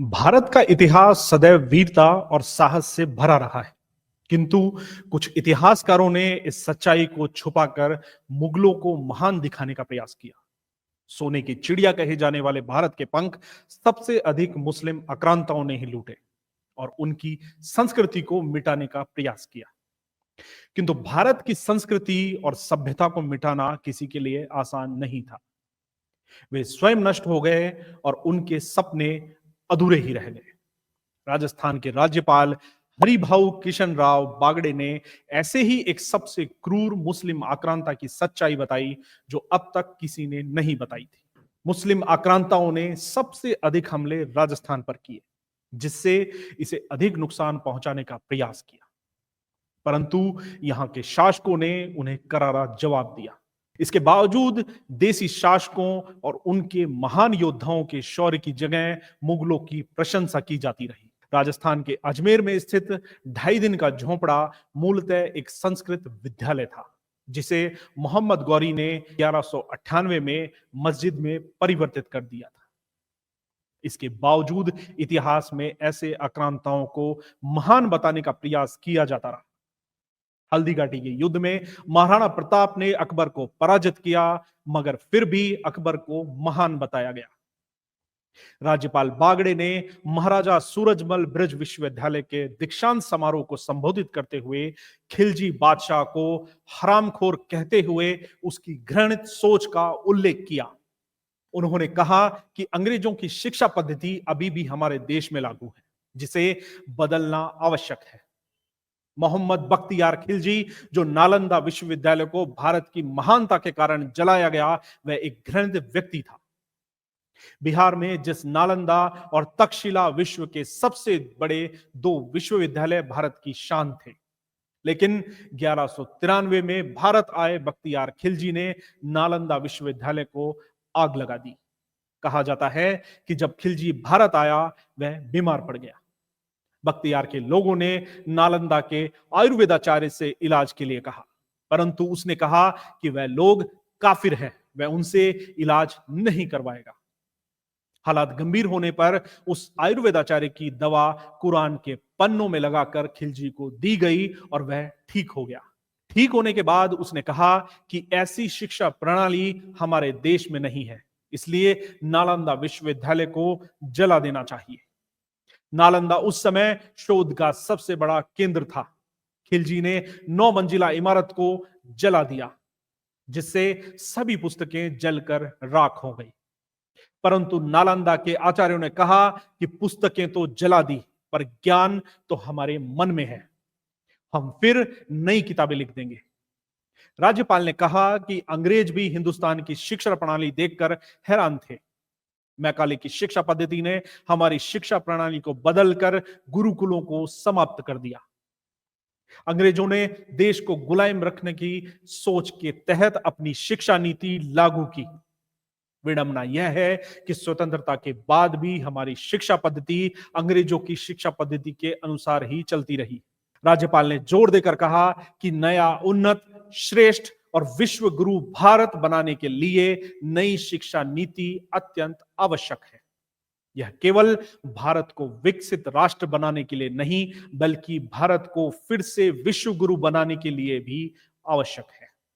भारत का इतिहास सदैव वीरता और साहस से भरा रहा है, किंतु कुछ इतिहासकारों ने इस सच्चाई को छुपाकर मुगलों को महान दिखाने का प्रयास किया। सोने की चिड़िया कहे जाने वाले भारत के पंख सबसे अधिक मुस्लिम आक्रांताओं ने ही लूटे और उनकी संस्कृति को मिटाने का प्रयास किया। किंतु भारत की संस्कृति और सभ्यता को मिटाना किसी के लिए आसान नहीं था। वे स्वयं नष्ट हो गए और उनके सपने अधूरे ही रह गए। राजस्थान के राज्यपाल हरिभाऊ किशन राव बागड़े ने ऐसे ही एक सबसे क्रूर मुस्लिम आक्रांता की सच्चाई बताई जो अब तक किसी ने नहीं बताई थी। मुस्लिम आक्रांताओं ने सबसे अधिक हमले राजस्थान पर किए, जिससे इसे अधिक नुकसान पहुंचाने का प्रयास किया, परंतु यहां के शासकों ने उन्हें करारा जवाब दिया। इसके बावजूद देसी शासकों और उनके महान योद्धाओं के शौर्य की जगह मुगलों की प्रशंसा की जाती रही। राजस्थान के अजमेर में स्थित 2.5 दिन का झोंपड़ा मूलतः एक संस्कृत विद्यालय था, जिसे मोहम्मद गौरी ने 1198 में मस्जिद में परिवर्तित कर दिया था। इसके बावजूद इतिहास में ऐसे आक्रांताओं को महान बताने का प्रयास किया जाता रहा। हल्दी घाटी के युद्ध में महाराणा प्रताप ने अकबर को पराजित किया, मगर फिर भी अकबर को महान बताया गया। राज्यपाल बागड़े ने महाराजा सूरजमल ब्रज विश्वविद्यालय के दीक्षांत समारोह को संबोधित करते हुए खिलजी बादशाह को हरामखोर कहते हुए उसकी घृणित सोच का उल्लेख किया। उन्होंने कहा कि अंग्रेजों की शिक्षा पद्धति अभी भी हमारे देश में लागू है, जिसे बदलना आवश्यक है। मोहम्मद बख्तियार खिलजी, जो नालंदा विश्वविद्यालय को भारत की महानता के कारण जलाया गया, वह एक घृणित व्यक्ति था। बिहार में जिस नालंदा और तक्षशिला विश्व के सबसे बड़े 2 विश्वविद्यालय भारत की शान थे, लेकिन 1193 में भारत आए बख्तियार खिलजी ने नालंदा विश्वविद्यालय को आग लगा दी। कहा जाता है कि जब खिलजी भारत आया, वह बीमार पड़ गया। बख्तियार के लोगों ने नालंदा के आयुर्वेदाचार्य से इलाज के लिए कहा, परंतु उसने कहा कि वह लोग काफिर हैं, वह उनसे इलाज नहीं करवाएगा। हालात गंभीर होने पर उस आयुर्वेदाचार्य की दवा कुरान के पन्नों में लगाकर खिलजी को दी गई और वह ठीक हो गया। ठीक होने के बाद उसने कहा कि ऐसी शिक्षा प्रणाली हमारे देश में नहीं है, इसलिए नालंदा विश्वविद्यालय को जला देना चाहिए। नालंदा उस समय शोध का सबसे बड़ा केंद्र था। खिलजी ने 9 मंजिला इमारत को जला दिया, जिससे सभी पुस्तकें जलकर राख हो गई। परंतु नालंदा के आचार्यों ने कहा कि पुस्तकें तो जला दी, पर ज्ञान तो हमारे मन में है, हम फिर नई किताबें लिख देंगे। राज्यपाल ने कहा कि अंग्रेज भी हिंदुस्तान की शिक्षा प्रणाली देखकर हैरान थे। मैकाले की शिक्षा पद्धति ने हमारी शिक्षा प्रणाली को बदलकर गुरुकुलों को समाप्त कर दिया। अंग्रेजों ने देश को गुलाम रखने की सोच के तहत अपनी शिक्षा नीति लागू की। विडंबना यह है कि स्वतंत्रता के बाद भी हमारी शिक्षा पद्धति अंग्रेजों की शिक्षा पद्धति के अनुसार ही चलती रही। राज्यपाल ने जोर देकर कहा कि नया, उन्नत, श्रेष्ठ और विश्व गुरु भारत बनाने के लिए नई शिक्षा नीति अत्यंत आवश्यक है। यह केवल भारत को विकसित राष्ट्र बनाने के लिए नहीं, बल्कि भारत को फिर से विश्व गुरु बनाने के लिए भी आवश्यक है।